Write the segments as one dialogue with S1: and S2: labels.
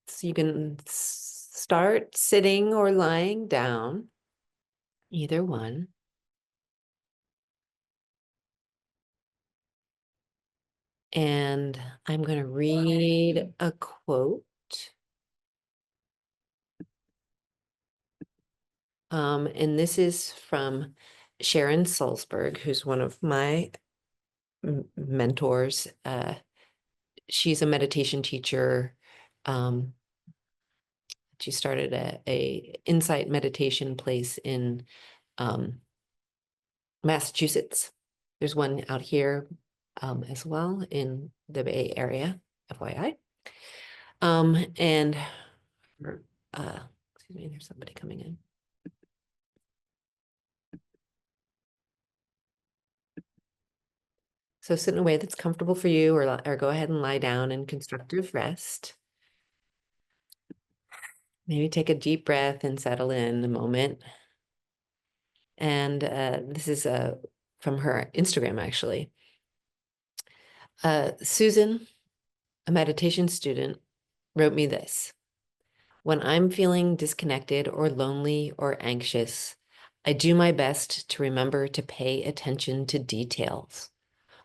S1: So you can start sitting or lying down, either one. And I'm going to read a quote. And this is from Sharon Salzberg, who's one of my mentors. She's a meditation teacher. She started a insight meditation place in Massachusetts. There's one out here as well in the Bay Area, FYI. And excuse me, there's somebody coming in. So sit in a way that's comfortable for you, or go ahead and lie down in constructive rest. Maybe take a deep breath and settle in a moment. And this is from her Instagram, actually. Susan, a meditation student, wrote me this. When I'm feeling disconnected or lonely or anxious, I do my best to remember to pay attention to details.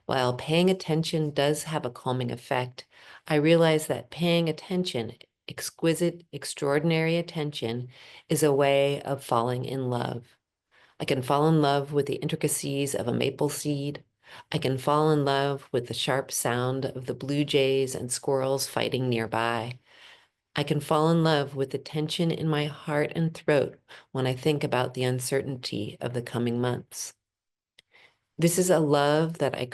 S1: While paying attention does have a calming effect, I realize that paying attention, exquisite, extraordinary attention, is a way of falling in love. I can fall in love with the intricacies of a maple seed. I can fall in love with the sharp sound of the blue jays and squirrels fighting nearby. I can fall in love with the tension in my heart and throat when I think about the uncertainty of the coming months. This is a love that I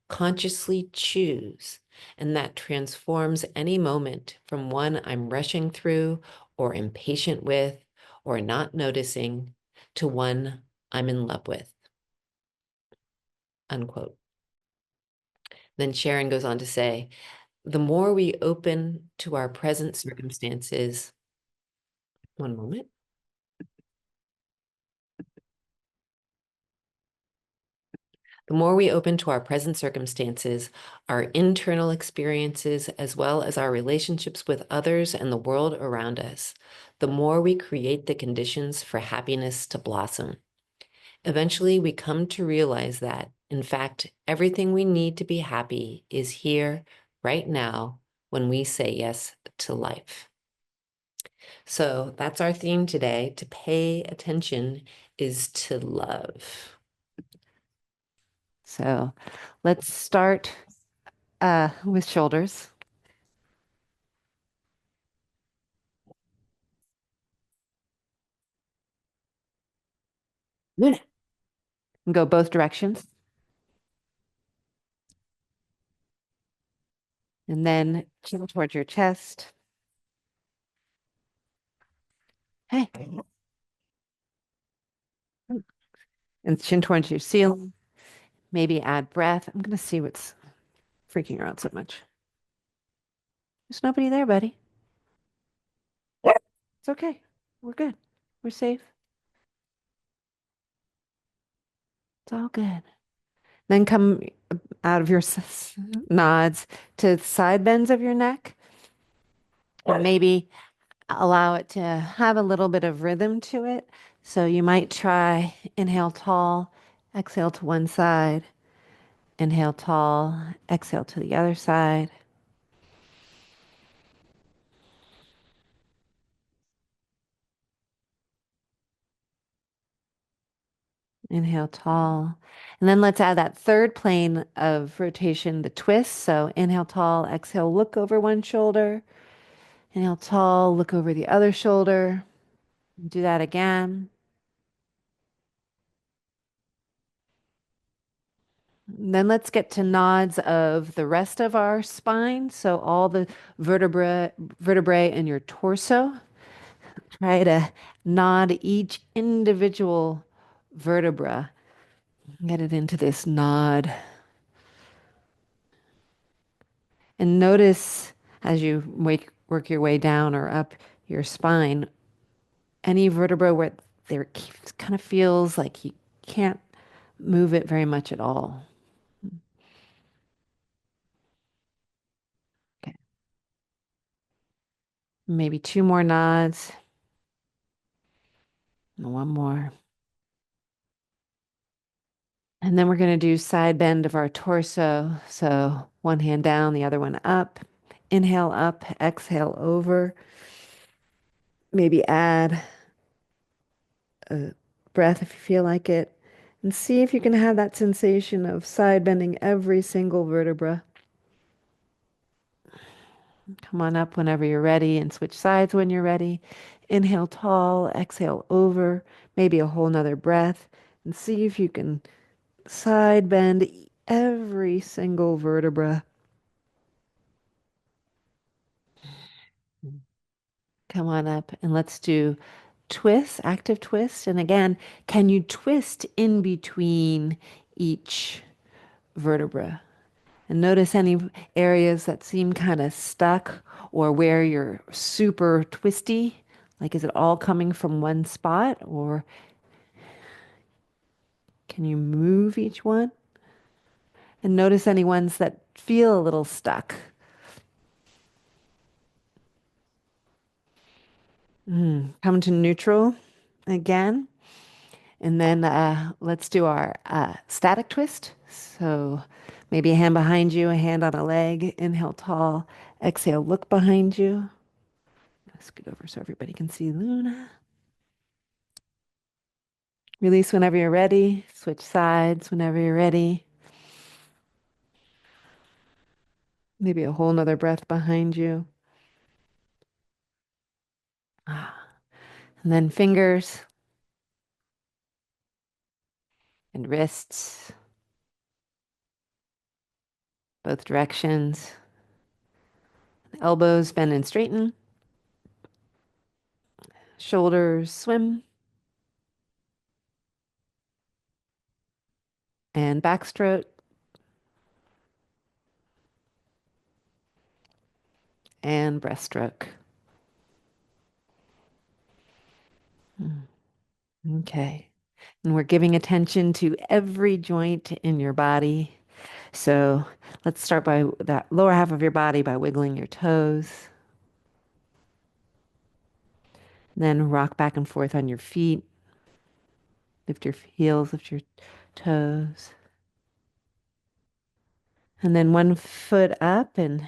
S1: consciously choose and that transforms any moment from one I'm rushing through or impatient with or not noticing to one I'm in love with. Unquote. Then Sharon goes on to say, the more we open to our present circumstances, one moment. The more we open to our present circumstances, our internal experiences, as well as our relationships with others and the world around us, the more we create the conditions for happiness to blossom. Eventually, we come to realize that, in fact, everything we need to be happy is here right now when we say yes to life. So that's our theme today. To pay attention is to love. So let's start with shoulders. And go both directions. And then chin towards your chest. Hey. And chin towards your ceiling. Maybe add breath. I'm going to see what's freaking her out so much. There's nobody there, buddy. It's okay. We're good. We're safe. It's all good. Then come out of your nods to side bends of your neck. And maybe allow it to have a little bit of rhythm to it. So you might try inhale tall, exhale to one side, inhale tall, exhale to the other side. Inhale tall. And then let's add that third plane of rotation, the twist. So inhale tall, exhale, look over one shoulder. Inhale tall, look over the other shoulder. Do that again. And then let's get to nods of the rest of our spine. So all the vertebrae in your torso. Try to nod each individual vertebra. Get it into this nod. And notice as you work your way down or up your spine, any vertebra where there kind of feels like you can't move it very much at all. Okay. Maybe two more nods. And one more. And then we're going to do side bend of our torso. So one hand down, the other one up. Inhale up, exhale over. Maybe add a breath if you feel like it. And see if you can have that sensation of side bending every single vertebra. Come on up whenever you're ready and switch sides when you're ready. Inhale tall, exhale over, maybe a whole nother breath. And see if you can side bend every single vertebra. Come on up and let's do twist, active twist. And again, can you twist in between each vertebra? And notice any areas that seem kind of stuck or where you're super twisty. Like, is it all coming from one spot or can you move each one? And notice any ones that feel a little stuck. Come to neutral again. And then let's do our static twist. So maybe a hand behind you, a hand on a leg. Inhale tall. Exhale, look behind you. Scoot over so everybody can see Luna. Release whenever you're ready. Switch sides whenever you're ready. Maybe a whole nother breath behind you. And then fingers and wrists, both directions. Elbows bend and straighten. Shoulders swim. And backstroke. And breaststroke. Okay. And we're giving attention to every joint in your body. So let's start by that lower half of your body by wiggling your toes. Then rock back and forth on your feet. Lift your heels, lift your toes. And then one foot up and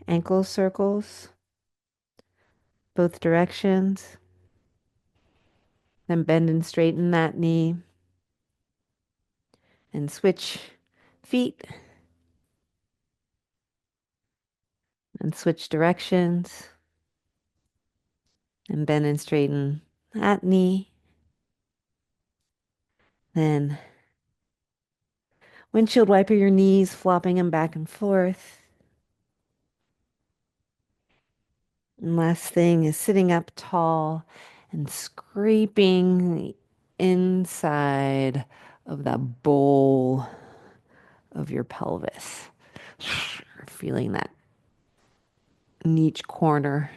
S1: ankle circles, both directions. Then bend and straighten that knee. And switch feet and switch directions. And bend and straighten that knee. Then windshield wiper your knees, flopping them back and forth. And last thing is sitting up tall and scraping the inside of that bowl of your pelvis. Feeling that in each corner.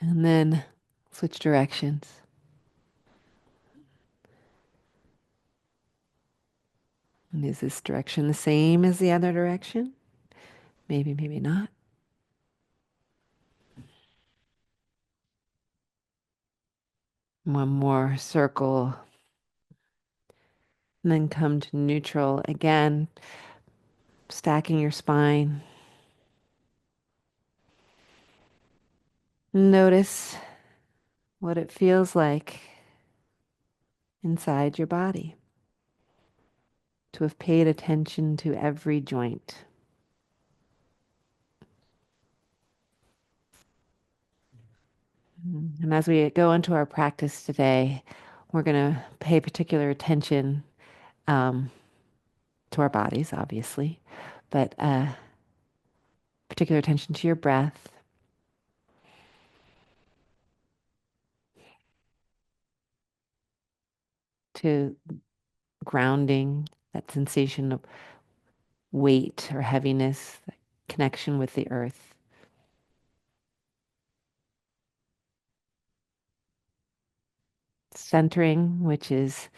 S1: And then switch directions. And is this direction the same as the other direction? Maybe, maybe not. One more circle. And then come to neutral again, stacking your spine. Notice what it feels like inside your body to have paid attention to every joint. And as we go into our practice today, we're going to pay particular attention to our bodies, obviously, but particular attention to your breath, to grounding, that sensation of weight or heaviness, that connection with the earth. Centering, which is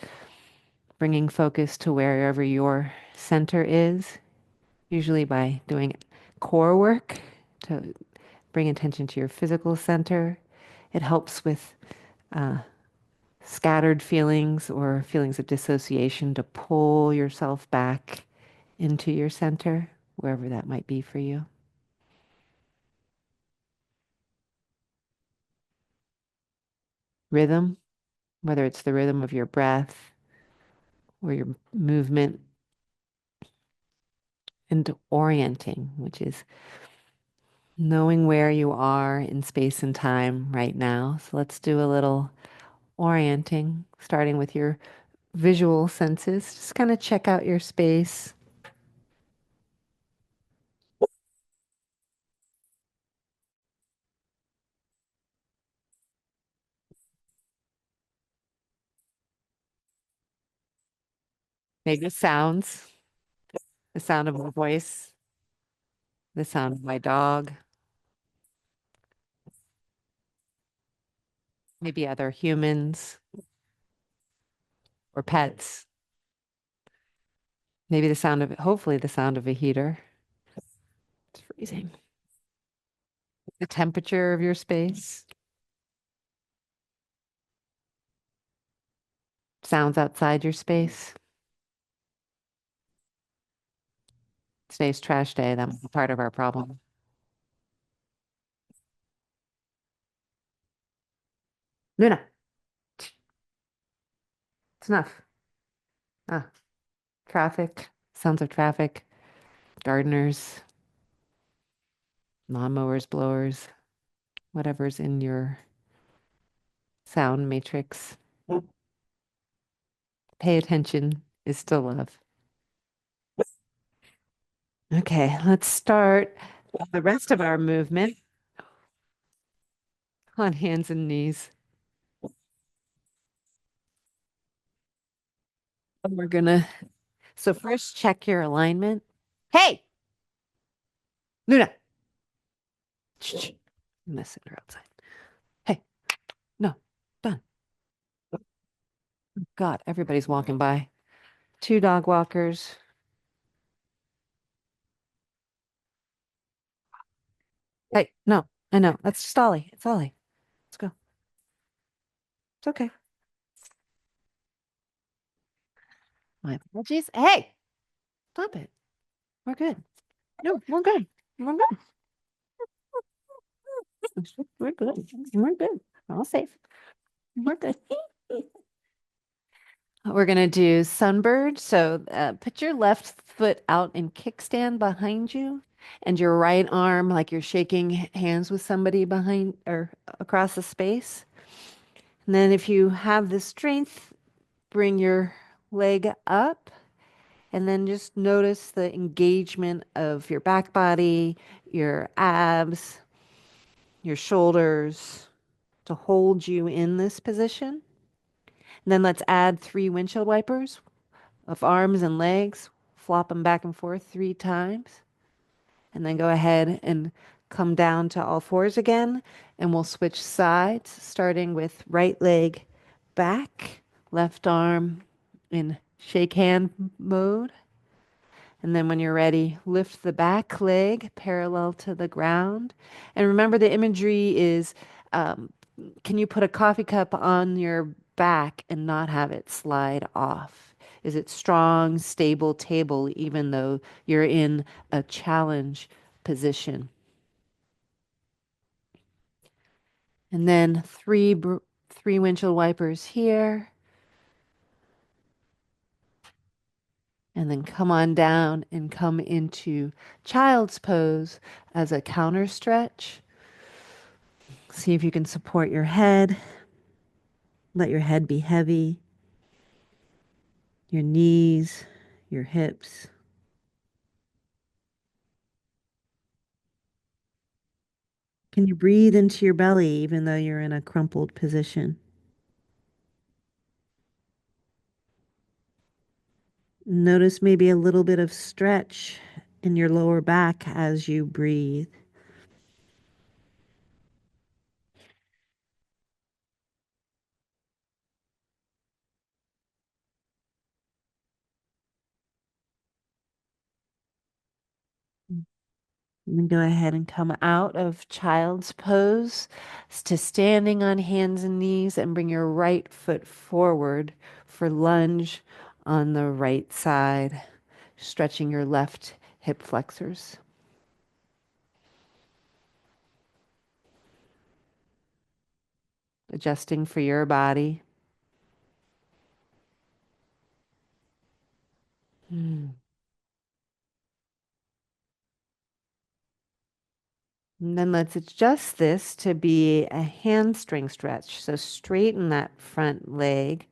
S1: bringing focus to wherever your center is usually by doing core work to bring attention to your physical center. It helps with uh, scattered feelings or feelings of dissociation to pull yourself back into your center, wherever that might be for you. Rhythm, whether it's the rhythm of your breath or your movement, and orienting, which is knowing where you are in space and time right now. So let's do a little orienting, starting with your visual senses. Just kind of check out your space. Maybe sounds, the sound of my voice, the sound of my dog, maybe other humans or pets. Maybe the sound of, hopefully, the sound of a heater. It's freezing. The temperature of your space, sounds outside your space. Today's trash day. That might be part of our problem. Luna, it's enough. Ah, traffic, sounds of traffic, gardeners, lawnmowers, blowers, whatever's in your sound matrix. Pay attention is still love. Okay, let's start the rest of our movement on hands and knees. And we're gonna, so first check your alignment. Hey, Luna. Shh, I'm gonna send her outside. Hey, no, done. God, everybody's walking by. Two dog walkers. Hey, no, I know. That's just Ollie. It's Ollie. Let's go. It's okay. My apologies. Hey, stop it. We're good. No, we're good. We're good. We're good. We're good. We're all safe. We're good. We're gonna do sunbird. So put your left foot out in kickstand behind you, and your right arm like you're shaking hands with somebody behind or across the space. And then if you have the strength, bring your leg up. And then just notice the engagement of your back body, your abs, your shoulders to hold you in this position. And then let's add 3 windshield wipers of arms and legs. Flop them back and forth 3 times. And then go ahead and come down to all fours again. And we'll switch sides, starting with right leg back, left arm in shake hand mode. And then when you're ready, lift the back leg parallel to the ground. And remember, the imagery is um, can you put a coffee cup on your back and not have it slide off? Is it strong, stable table, even though you're in a challenge position? And then three windshield wipers here. And then come on down and come into child's pose as a counter stretch. See if you can support your head. Let your head be heavy, your knees, your hips. Can you breathe into your belly even though you're in a crumpled position? Notice maybe a little bit of stretch in your lower back as you breathe.
S2: And then go ahead and come out of child's pose to standing on hands and knees and bring your right foot forward for lunge on the right side, stretching your left hip flexors. Adjusting for your body. Hmm. And then let's adjust this to be a hamstring stretch. So straighten that front leg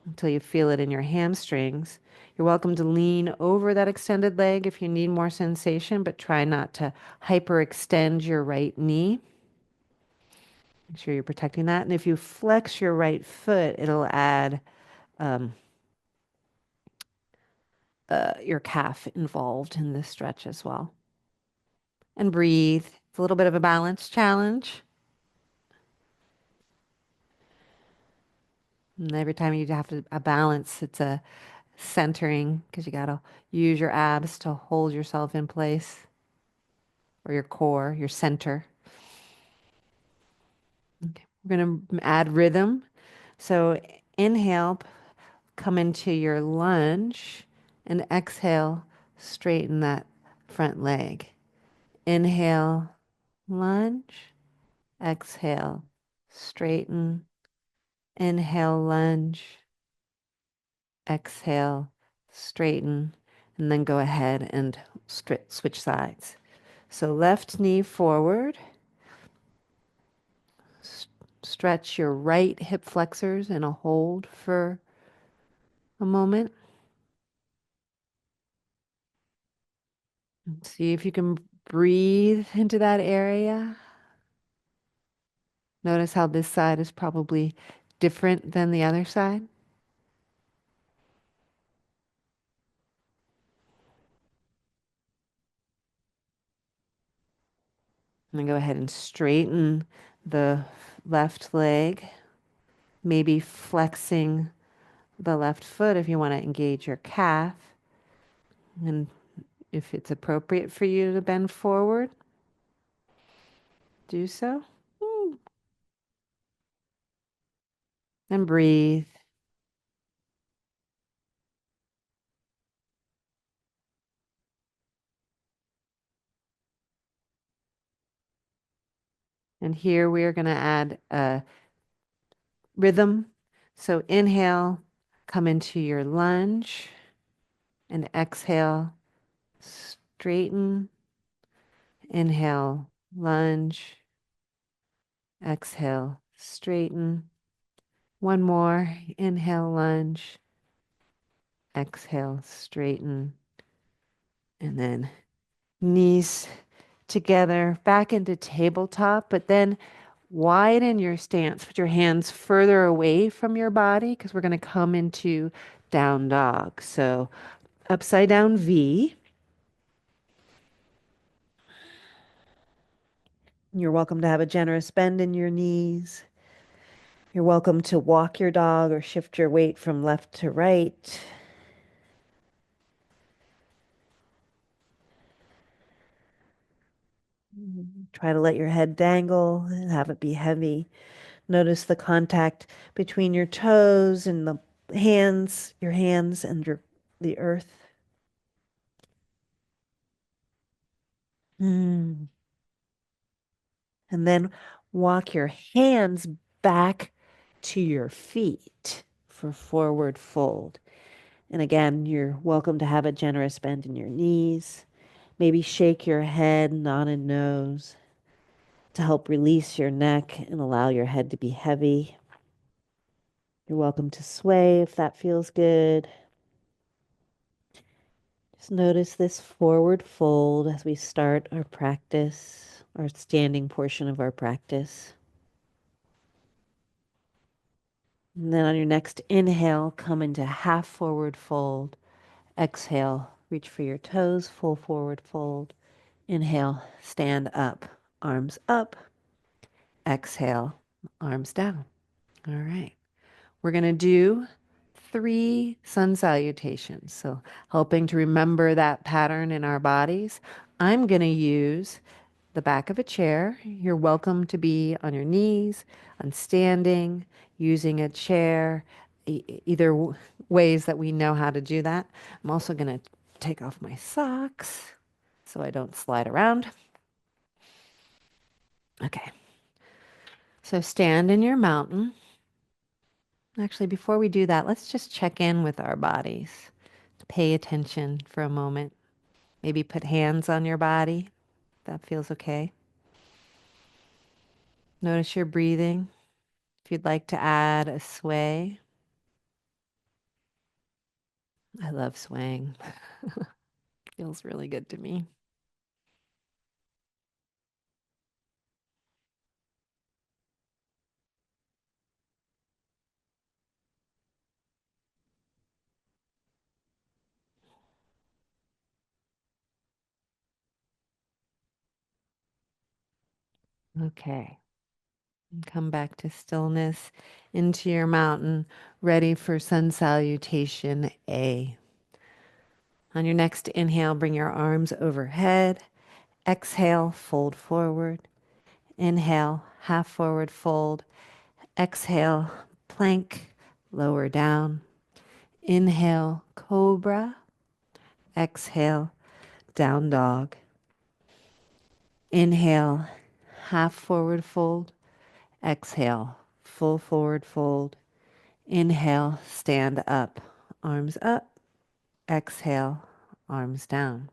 S2: until you feel it in your hamstrings. You're welcome to lean over that extended leg if you need more sensation, but try not to hyperextend your right knee. Make sure you're protecting that. And if you flex your right foot, it'll add um, your calf involved in this stretch as well. And breathe. It's a little bit of a balance challenge. And every time you have to a balance, it's a centering because you got to use your abs to hold yourself in place or your core, your center. Okay. We're going to add rhythm. So inhale, come into your lunge, and exhale, straighten that front leg. Inhale, lunge, exhale, straighten. Inhale, lunge, exhale, straighten, and then go ahead and switch sides. So left knee forward, stretch your right hip flexors in a hold for a moment. See if you can breathe into that area. Notice how this side is probably different than the other side. And then go ahead and straighten the left leg, maybe flexing the left foot if you want to engage your calf. And if it's appropriate for you to bend forward, do so. And breathe. And here we are going to add a rhythm. So inhale, come into your lunge, and exhale, straighten. Inhale, lunge, exhale, straighten. One more. Inhale, lunge, exhale, straighten. And then knees together back into tabletop, but then widen your stance. Put your hands further away from your body because we're going to come into down dog. So upside down V. You're welcome to have a generous bend in your knees. You're welcome to walk your dog or shift your weight from left to right. Try to let your head dangle and have it be heavy. Notice the contact between your toes and the hands, your hands and the earth. Mm. And then walk your hands back to your feet for forward fold. And again, you're welcome to have a generous bend in your knees. Maybe shake your head, nod and nose to help release your neck and allow your head to be heavy. You're welcome to sway if that feels good. Just notice this forward fold as we start our practice, our standing portion of our practice. And then on your next inhale, come into half forward fold. Exhale, reach for your toes, full forward fold. Inhale, stand up, arms up. Exhale, arms down. All right. We're going to do 3 sun salutations. So, helping to remember that pattern in our bodies, I'm going to use the back of a chair. You're welcome to be on your knees, on standing, using a chair, either ways that we know how to do that. I'm also going to take off my socks so I don't slide around. Okay. So stand in your mountain. Actually, before we do that, let's just check in with our bodies. Pay attention for a moment. Maybe put hands on your body. That feels okay. Notice your breathing. If you'd like to add a sway, I love swaying. Feels really good to me. Okay. And come back to stillness into your mountain, ready for sun salutation A. On your next inhale, bring your arms overhead. Exhale, fold forward. Inhale, half forward fold. Exhale, plank, lower down. Inhale, cobra. Exhale, down dog. Inhale, half forward fold. Exhale, full forward fold. Inhale, stand up, arms up. Exhale, arms down.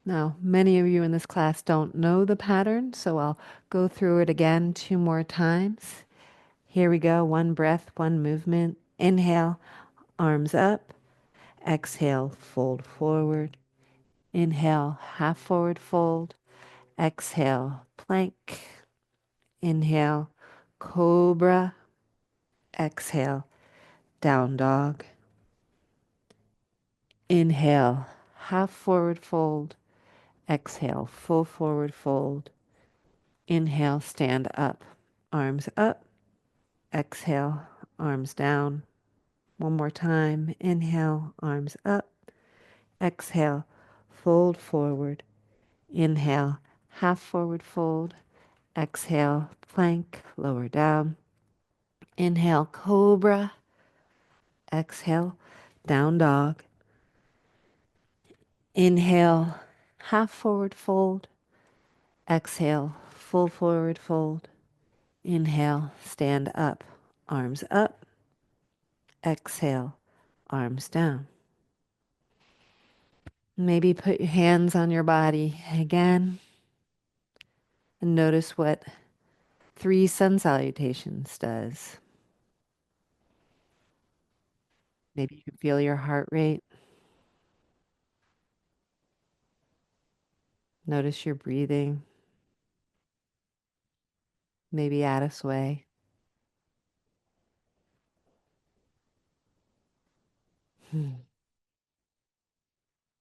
S2: Now, many of you in this class don't know the pattern, so I'll go through it again 2 more times. Here we go. 1 breath, 1 movement. Inhale, arms up. Exhale, fold forward. Inhale, half forward fold. Exhale, plank. Inhale, cobra. Exhale, down dog. Inhale, half forward fold. Exhale, full forward fold. Inhale, stand up, arms up. Exhale, arms down. 1 more time. Inhale, arms up. Exhale, fold forward. Inhale, half forward fold. Exhale, plank, lower down. Inhale, cobra. Exhale, down dog. Inhale, half forward fold. Exhale, full forward fold. Inhale, stand up, arms up. Exhale, arms down. Maybe put your hands on your body again and notice what 3 sun salutations does. Maybe you can feel your heart rate. Notice your breathing. Maybe add a sway.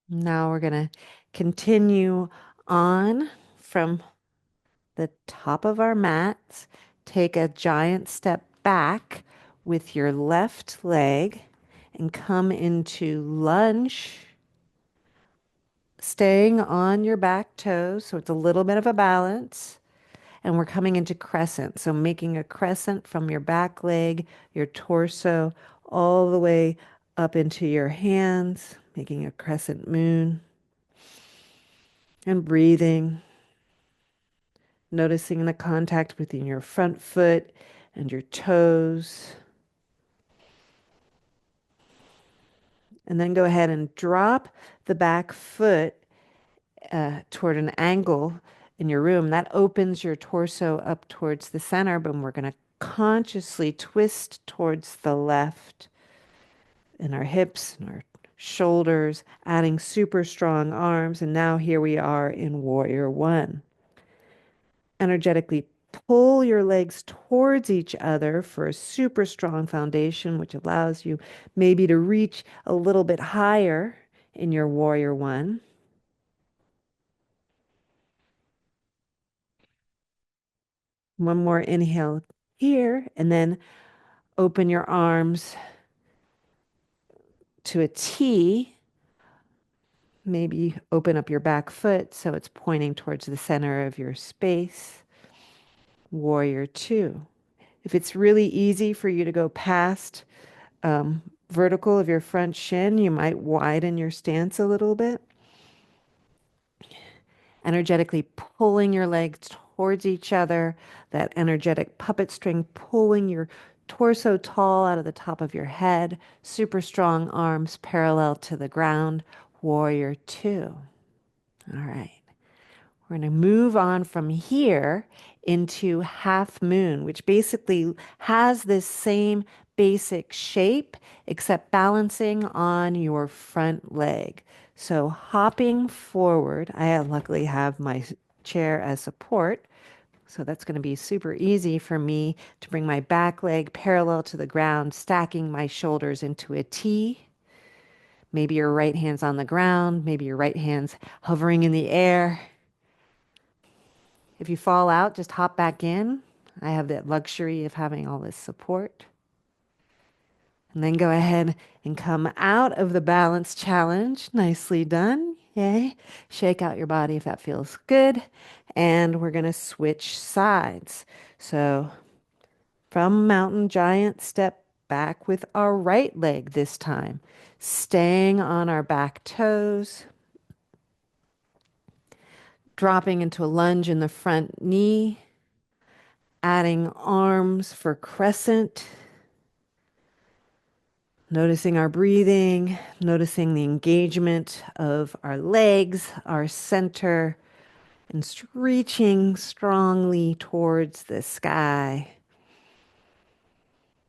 S2: Now we're going to continue on from the top of our mats. Take a giant step back with your left leg and come into lunge, staying on your back toes. So it's a little bit of a balance. And we're coming into crescent. So making a crescent from your back leg, your torso, all the way up into your hands, making a crescent moon. And breathing, noticing the contact between your front foot and your toes. And then go ahead and drop the back foot toward an angle in your room. That opens your torso up towards the center, but we're going to consciously twist towards the left in our hips and our shoulders, adding super strong arms. And now here we are in Warrior One. Energetically pull your legs towards each other for a super strong foundation, which allows you maybe to reach a little bit higher in your Warrior One. One more inhale here, and then open your arms to a T. Maybe open up your back foot so it's pointing towards the center of your space. Warrior two. If it's really easy for you to go past vertical of your front shin, you might widen your stance a little bit. Energetically pulling your legs towards each other, that energetic puppet string pulling your torso tall out of the top of your head, super strong arms parallel to the ground. Warrior two. All right. We're going to move on from here into half moon, which basically has this same basic shape, except balancing on your front leg. So hopping forward, luckily have my chair as support. So that's going to be super easy for me to bring my back leg parallel to the ground, stacking my shoulders into a T. Maybe your right hand's on the ground, maybe your right hand's hovering in the air. If you fall out, just hop back in. I have that luxury of having all this support. And then go ahead and come out of the balance challenge. Nicely done. Yay. Shake out your body if that feels good. And we're going to switch sides. So from mountain giant, step back with our right leg this time, staying on our back toes, dropping into a lunge in the front knee, adding arms for crescent, noticing our breathing, noticing the engagement of our legs, our center, and reaching strongly towards the sky.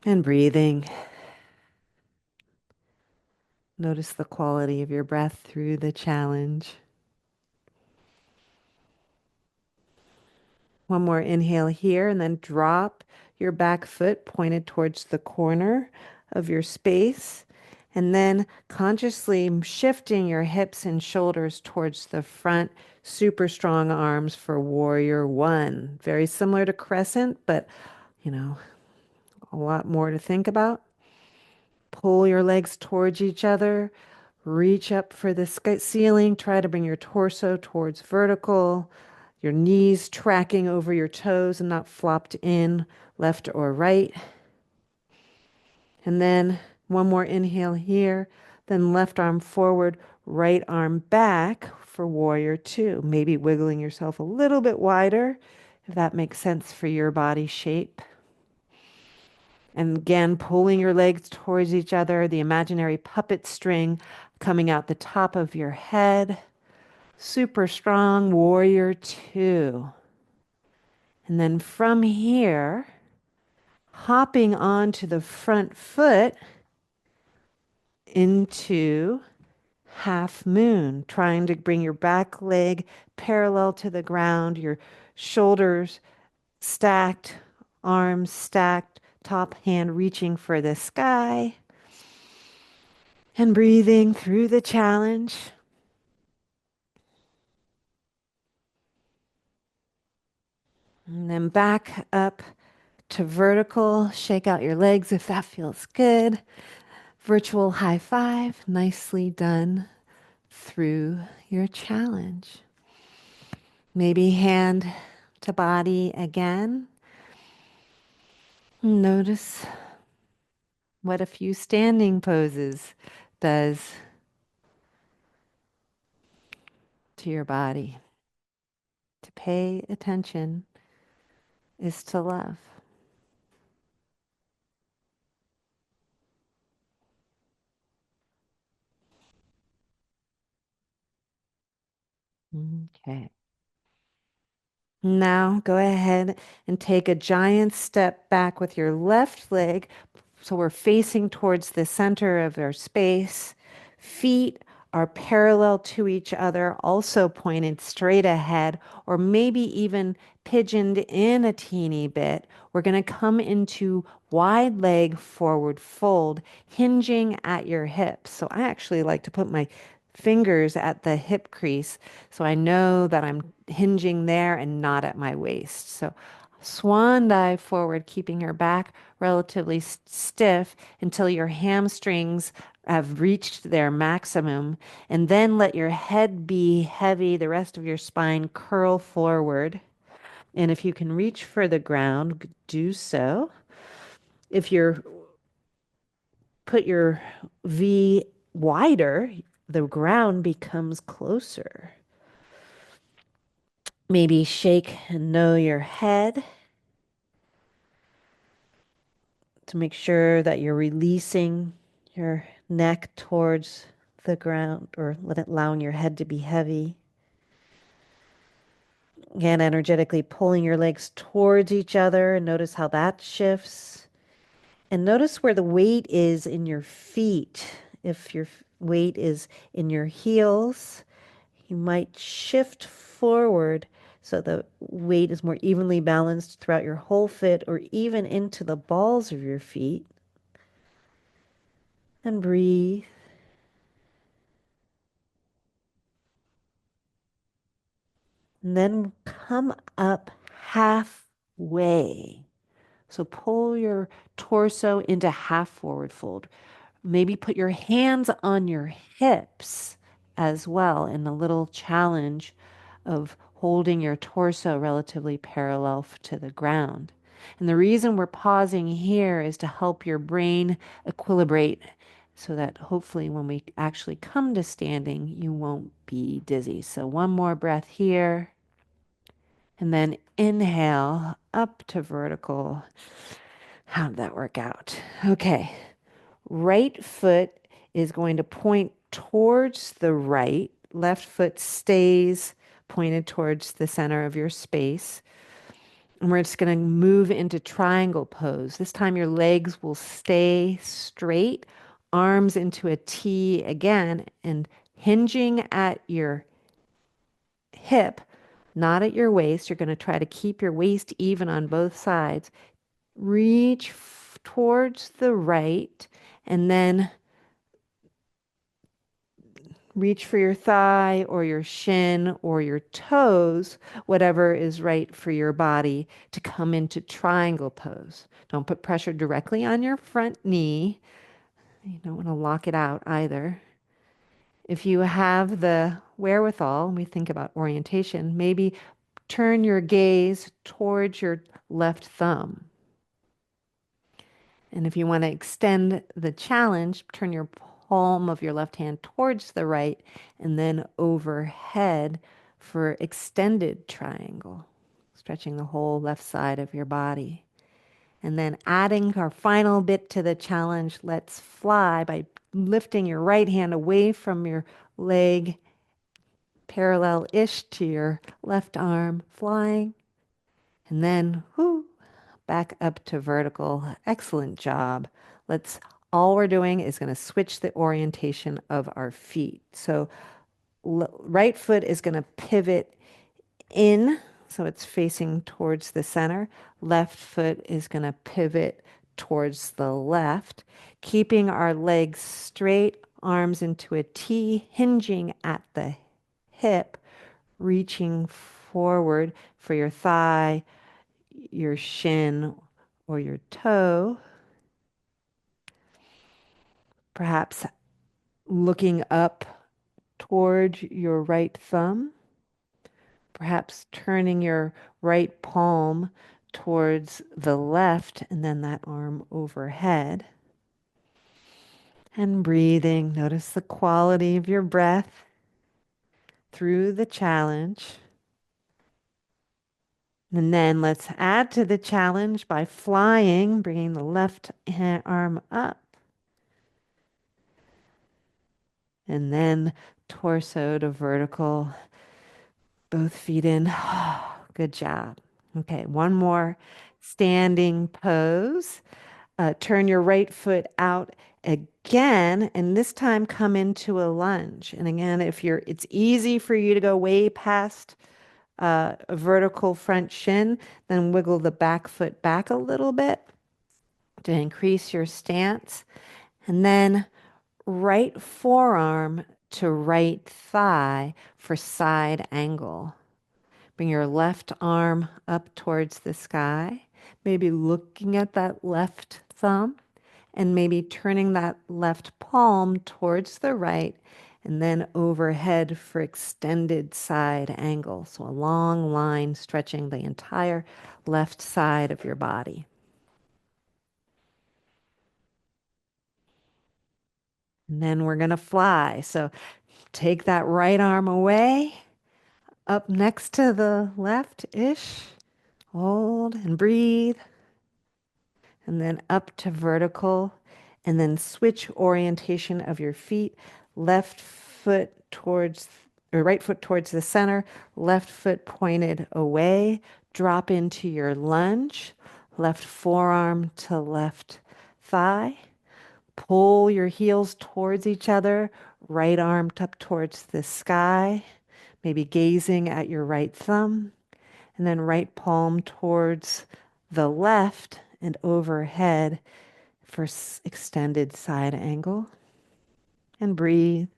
S2: And breathing. Notice the quality of your breath through the challenge. One more inhale here, and then drop your back foot pointed towards the corner of your space. And then consciously shifting your hips and shoulders towards the front. Super strong arms for warrior one. Very similar to crescent, but a lot more to think about. Pull your legs towards each other. Reach up for the ceiling. Try to bring your torso towards vertical. Your knees tracking over your toes and not flopped in left or right. And then one more inhale here. Then left arm forward, right arm back for warrior two. Maybe wiggling yourself a little bit wider if that makes sense for your body shape. And again, pulling your legs towards each other, the imaginary puppet string coming out the top of your head. Super strong, warrior two. And then from here, hopping onto the front foot into half moon, trying to bring your back leg parallel to the ground, your shoulders stacked, arms stacked, top hand reaching for the sky, and breathing through the challenge. And then back up to vertical. Shake out your legs if that feels good. Virtual high five. Nicely done through your challenge. Maybe hand to body again. Notice what a few standing poses does to your body. To pay attention is to love. Okay. Now go ahead and take a giant step back with your left leg. So we're facing towards the center of our space. Feet are parallel to each other, also pointed straight ahead, or maybe even pigeoned in a teeny bit. We're going to come into wide leg forward fold, hinging at your hips. So I actually like to put my fingers at the hip crease so I know that I'm hinging there and not at my waist. So swan dive forward, keeping your back relatively stiff until your hamstrings have reached their maximum. And then let your head be heavy, the rest of your spine curl forward. And if you can reach for the ground, do so. If you're put your V wider, the ground becomes closer. Maybe shake and know your head to make sure that you're releasing your neck towards the ground or allowing your head to be heavy. Again, energetically pulling your legs towards each other and notice how that shifts. And notice where the weight is in your feet. If your weight is in your heels, you might shift forward so the weight is more evenly balanced throughout your whole foot or even into the balls of your feet. And breathe. And then come up halfway. So pull your torso into half forward fold. Maybe put your hands on your hips as well in a little challenge of holding your torso relatively parallel to the ground. And the reason we're pausing here is to help your brain equilibrate so that hopefully when we actually come to standing, you won't be dizzy. So one more breath here. And then inhale up to vertical. How did that work out? Okay. Right foot is going to point towards the right. Left foot stays pointed towards the center of your space. And we're just going to move into triangle pose. This time your legs will stay straight, arms into a T again, and hinging at your hip, not at your waist. You're going to try to keep your waist even on both sides. Reach towards the right and then reach for your thigh or your shin or your toes, whatever is right for your body to come into triangle pose. Don't put pressure directly on your front knee. You don't want to lock it out either. If you have the wherewithal, when we think about orientation, maybe turn your gaze towards your left thumb. And if you want to extend the challenge, turn your palm of your left hand towards the right and then overhead for extended triangle, stretching the whole left side of your body. And then adding our final bit to the challenge, let's fly by lifting your right hand away from your leg, parallel-ish to your left arm, flying. And then, whoo, back up to vertical. Excellent job. All we're doing is going to switch the orientation of our feet. So right foot is going to pivot in, so it's facing towards the center. Left foot is going to pivot towards the left, keeping our legs straight, arms into a T, hinging at the hip, reaching forward for your thigh, your shin, or your toe. Perhaps looking up toward your right thumb. Perhaps turning your right palm towards the left and then that arm overhead. And breathing. Notice the quality of your breath through the challenge. And then let's add to the challenge by flying, bringing the left arm up. And then torso to vertical, both feet in. Good job. Okay, one more standing pose. Turn your right foot out again, and this time come into a lunge. And again, it's easy for you to go way past a vertical front shin, then wiggle the back foot back a little bit to increase your stance. And then right forearm to right thigh for side angle. Bring your left arm up towards the sky, maybe looking at that left thumb, And maybe turning that left palm towards the right and then overhead for extended side angle. So a long line stretching the entire left side of your body. And then we're going to fly. So take that right arm away, up next to the left-ish. Hold and breathe. And then up to vertical. And then switch orientation of your feet. Left foot towards, or right foot towards the center. Left foot pointed away. Drop into your lunge. Left forearm to left thigh. Pull your heels towards each other, right arm up towards the sky, maybe gazing at your right thumb, and then right palm towards the left and overhead for extended side angle. And breathe.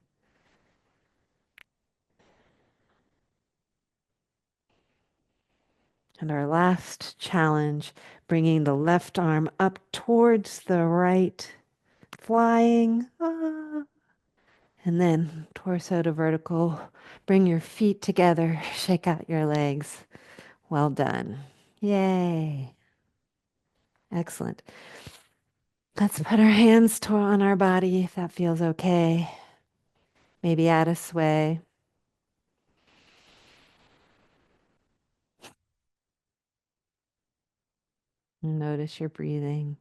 S2: And our last challenge, bringing the left arm up towards the right, flying. Ah. And then torso to vertical. Bring your feet together. Shake out your legs. Well done. Yay. Excellent. Let's put our hands on our body if that feels okay. Maybe add a sway. Notice your breathing.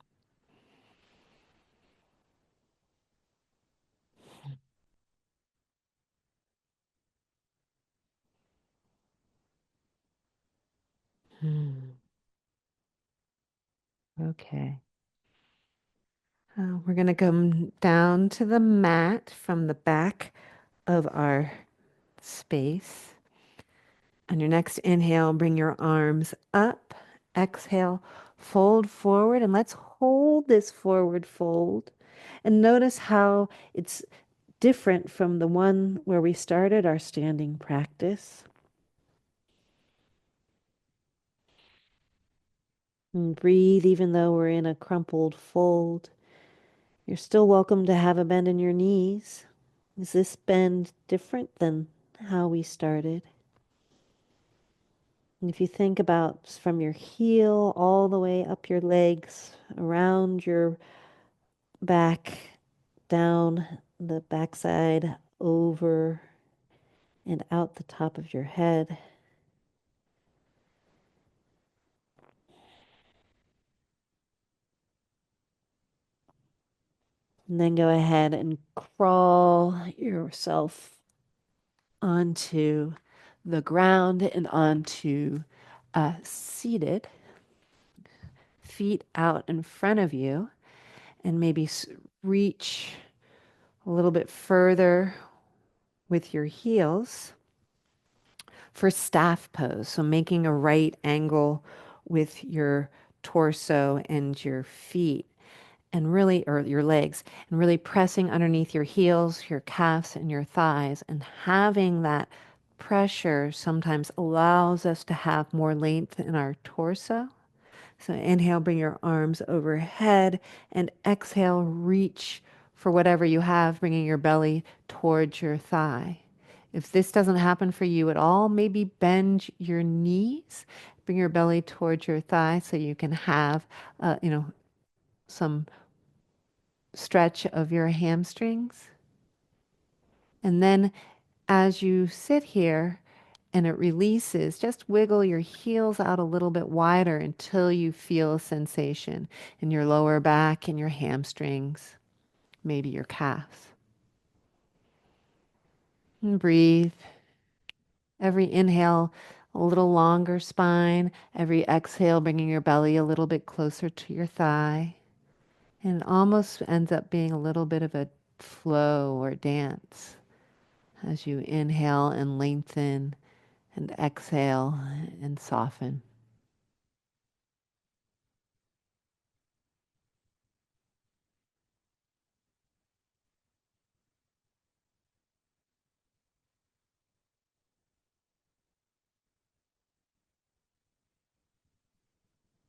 S2: Hmm. Okay. We're going to come down to the mat from the back of our space. On your next inhale, bring your arms up. Exhale, fold forward, and let's hold this forward fold. And notice how it's different from the one where we started our standing practice. And breathe even though we're in a crumpled fold. You're still welcome to have a bend in your knees. Is this bend different than how we started? And if you think about from your heel all the way up your legs, around your back, down the backside, over and out the top of your head. And then go ahead and crawl yourself onto the ground and onto seated, feet out in front of you, and maybe reach a little bit further with your heels for staff pose. So making a right angle with your torso and your feet and really, or your legs, and really pressing underneath your heels, your calves, and your thighs, and having that pressure sometimes allows us to have more length in our torso. So inhale, bring your arms overhead, and exhale, reach for whatever you have, bringing your belly towards your thigh. If this doesn't happen for you at all, maybe bend your knees, bring your belly towards your thigh so you can have, some stretch of your hamstrings. And then as you sit here and it releases, just wiggle your heels out a little bit wider until you feel a sensation in your lower back and your hamstrings, maybe your calves. And breathe. Every inhale, a little longer spine. Every exhale, bringing your belly a little bit closer to your thigh. And it almost ends up being a little bit of a flow or dance as you inhale and lengthen and exhale and soften.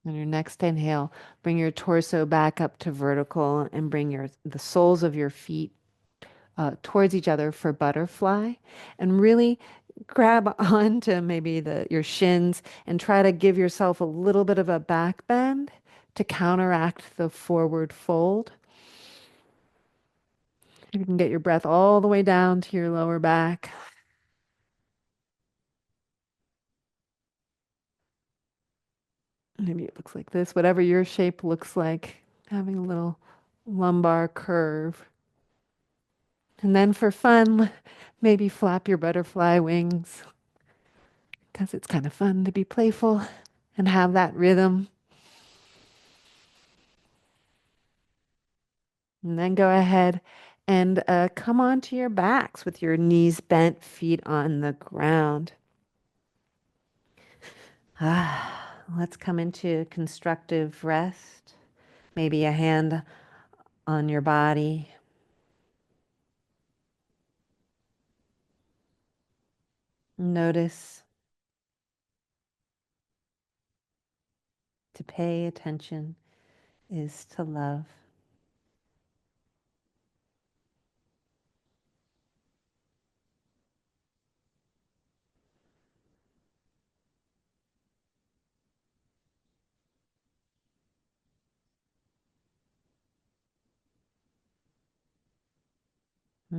S2: On your next inhale, bring your torso back up to vertical and bring the soles of your feet towards each other for butterfly, and really grab onto maybe your shins and try to give yourself a little bit of a back bend to counteract the forward fold. You can get your breath all the way down to your lower back. Maybe it looks like this, whatever your shape looks like, having a little lumbar curve. And then for fun, maybe flap your butterfly wings because it's kind of fun to be playful and have that rhythm. And then go ahead and come onto your backs with your knees bent, feet on the ground. Let's come into constructive rest. Maybe a hand on your body. Notice to pay attention is to love.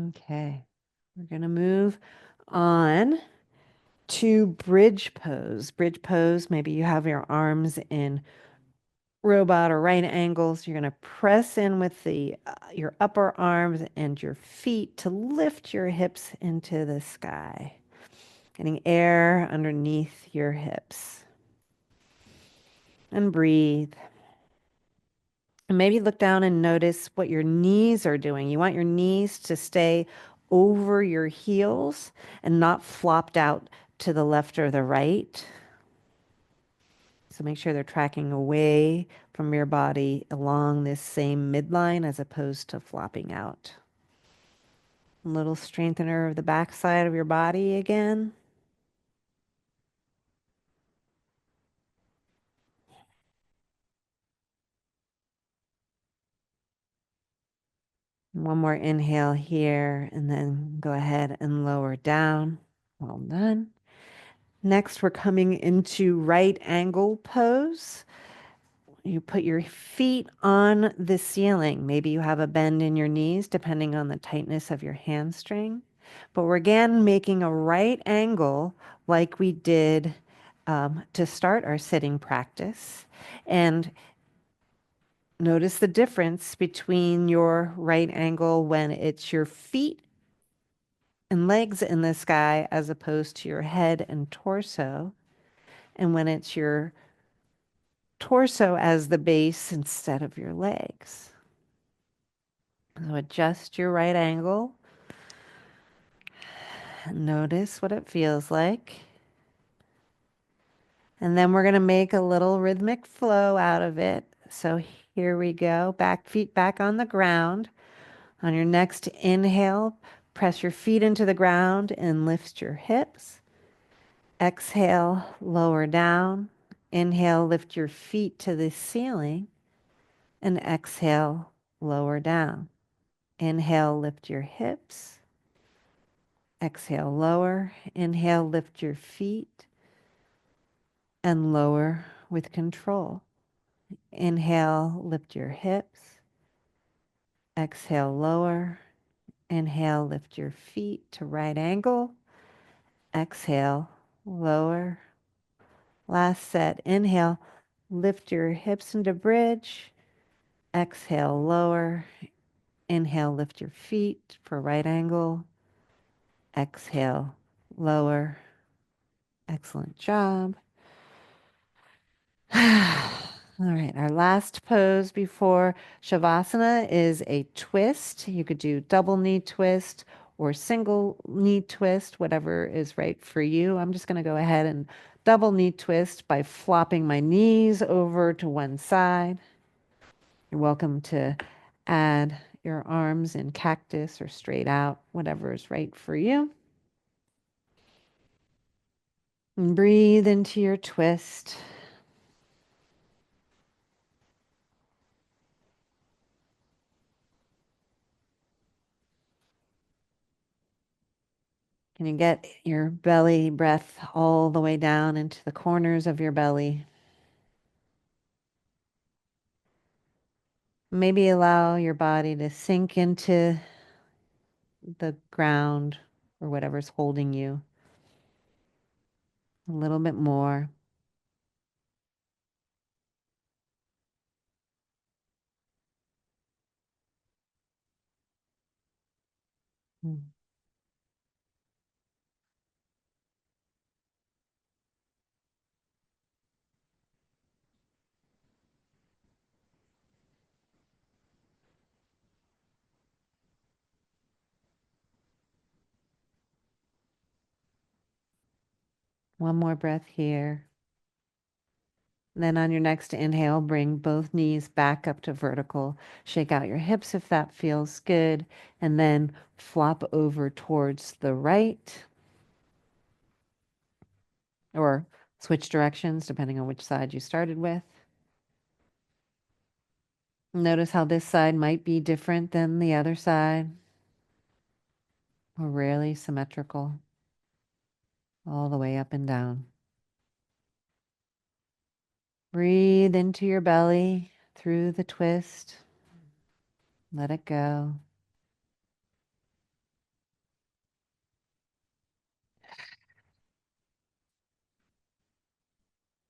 S2: Okay, we're going to move on to bridge pose. Bridge pose, maybe you have your arms in robot or right angles. You're going to press in with your upper arms and your feet to lift your hips into the sky, getting air underneath your hips. And breathe. And maybe look down and notice what your knees are doing. You want your knees to stay over your heels and not flopped out to the left or the right. So make sure they're tracking away from your body along this same midline as opposed to flopping out. A little strengthener of the backside of your body again. One more inhale here, and then go ahead and lower down. Well done. Next, we're coming into right angle pose. You put your feet on the ceiling. Maybe you have a bend in your knees, depending on the tightness of your hamstring. But we're again making a right angle like we did to start our sitting practice. And notice the difference between your right angle when it's your feet and legs in the sky as opposed to your head and torso, and when it's your torso as the base instead of your legs. So adjust your right angle. Notice what it feels like. And then we're going to make a little rhythmic flow out of it. So here we go. Back feet back on the ground. On your next inhale, press your feet into the ground and lift your hips. Exhale, lower down. Inhale, lift your feet to the ceiling. And exhale, lower down. Inhale, lift your hips. Exhale, lower. Inhale, lift your feet. And lower with control. Inhale, lift your hips. Exhale, lower. Inhale, lift your feet to right angle. Exhale, lower. Last set. Inhale, lift your hips into bridge. Exhale, lower. Inhale, lift your feet for right angle. Exhale, lower. Excellent job. All right, our last pose before Shavasana is a twist. You could do double knee twist or single knee twist, whatever is right for you. I'm just going to go ahead and double knee twist by flopping my knees over to one side. You're welcome to add your arms in cactus or straight out, whatever is right for you. And breathe into your twist. Can you get your belly breath all the way down into the corners of your belly? Maybe allow your body to sink into the ground or whatever's holding you a little bit more. Mm. One more breath here. Then on your next inhale, bring both knees back up to vertical. Shake out your hips if that feels good. And then flop over towards the right or switch directions depending on which side you started with. Notice how this side might be different than the other side, or rarely symmetrical, all the way up and down. Breathe into your belly through the twist. Let it go.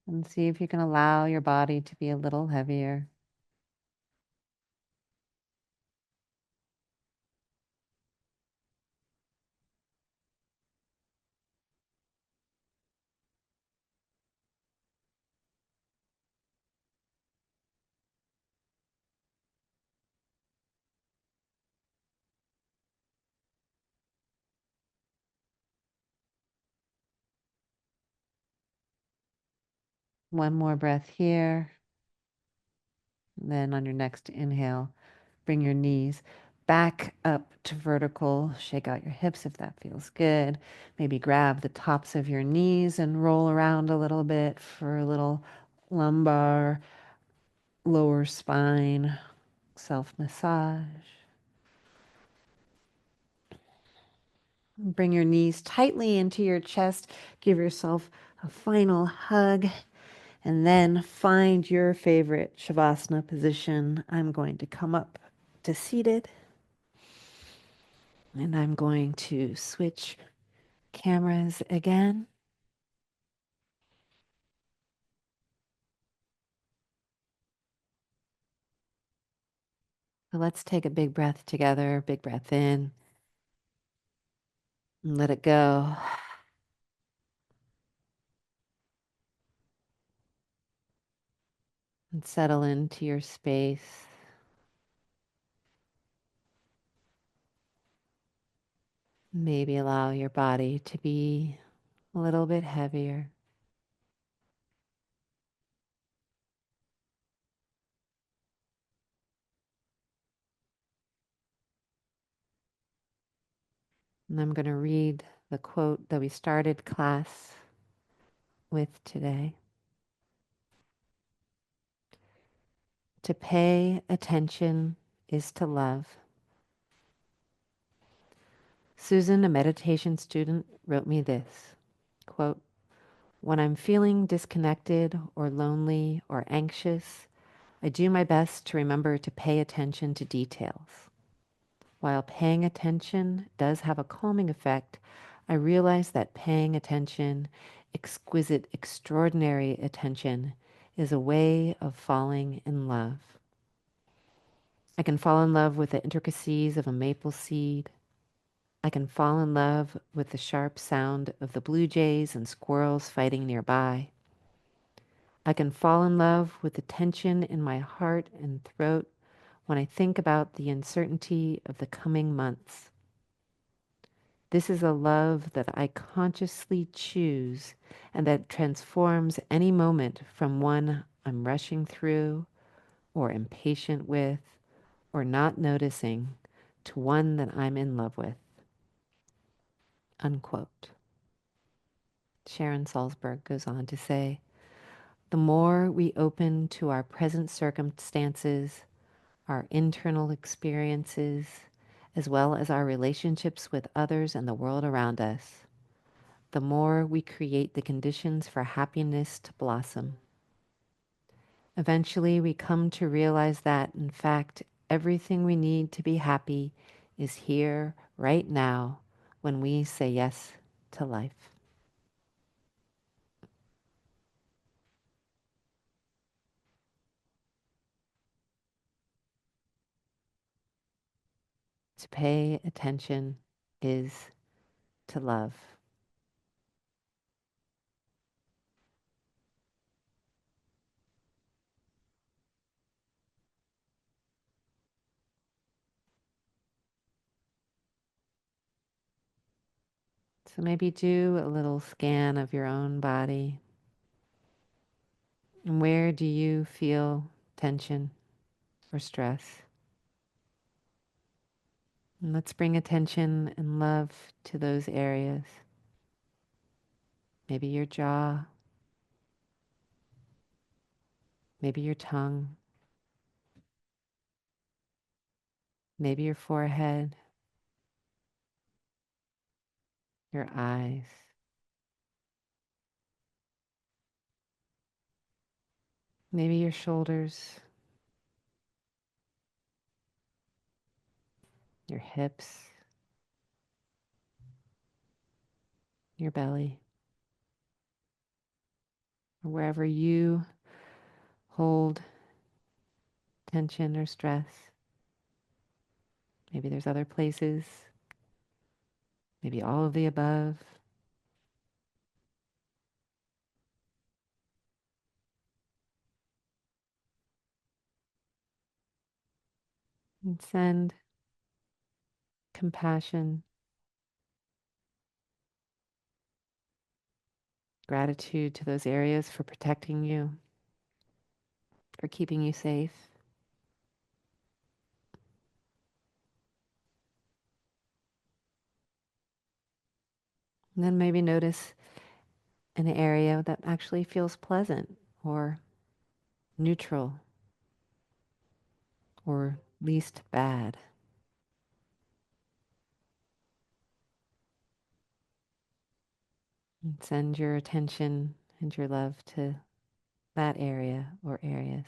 S2: And see if you can allow your body to be a little heavier. One more breath here. And then on your next inhale, bring your knees back up to vertical. Shake out your hips if that feels good. Maybe grab the tops of your knees and roll around a little bit for a little lumbar, lower spine, self massage. Bring your knees tightly into your chest. Give yourself a final hug. And then find your favorite Shavasana position. I'm going to come up to seated. And I'm going to switch cameras again. So let's take a big breath together. Big breath in. And let it go. And settle into your space. Maybe allow your body to be a little bit heavier. And I'm going to read the quote that we started class with today. To pay attention is to love. Susan, a meditation student, wrote me this, quote, when I'm feeling disconnected or lonely or anxious, I do my best to remember to pay attention to details. While paying attention does have a calming effect, I realize that paying attention, exquisite, extraordinary attention, is a way of falling in love. I can fall in love with the intricacies of a maple seed. I can fall in love with the sharp sound of the blue jays and squirrels fighting nearby. I can fall in love with the tension in my heart and throat when I think about the uncertainty of the coming months. This is a love that I consciously choose and that transforms any moment from one I'm rushing through or impatient with or not noticing to one that I'm in love with. Unquote. Sharon Salzberg goes on to say, the more we open to our present circumstances, our internal experiences,
S1: as well as our relationships with others and the world around us, the more we create the conditions for happiness to blossom. Eventually, we come to realize that, in fact, everything we need to be happy is here right now when we say yes to life. To pay attention is to love. So maybe do a little scan of your own body. And where do you feel tension or stress? And let's bring attention and love to those areas. Maybe your jaw, maybe your tongue, maybe your forehead, your eyes, maybe your shoulders, your hips, your belly, or wherever you hold tension or stress. Maybe there's other places, maybe all of the above. And send compassion, gratitude to those areas for protecting you, for keeping you safe. And then maybe notice an area that actually feels pleasant or neutral or least bad. And send your attention and your love to that area or areas.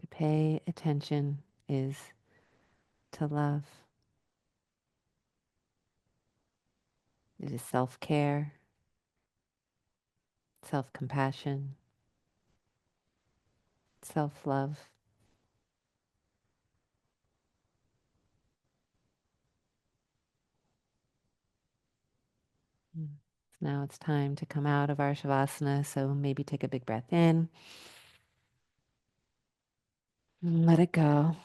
S1: To pay attention is to love. It is self-care, self-compassion, self-love. Mm. So now it's time to come out of our Shavasana, so maybe take a big breath in and let it go.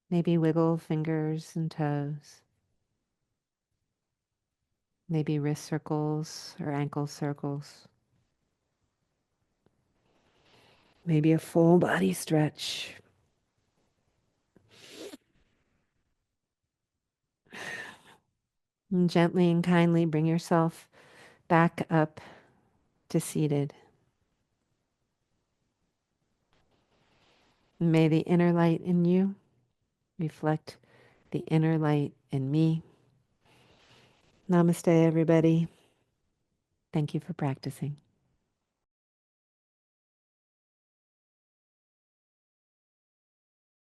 S1: Maybe wiggle fingers and toes. Maybe wrist circles or ankle circles. Maybe a full body stretch. And gently and kindly bring yourself back up to seated. May the inner light in you reflect the inner light in me. Namaste, everybody. Thank you for practicing.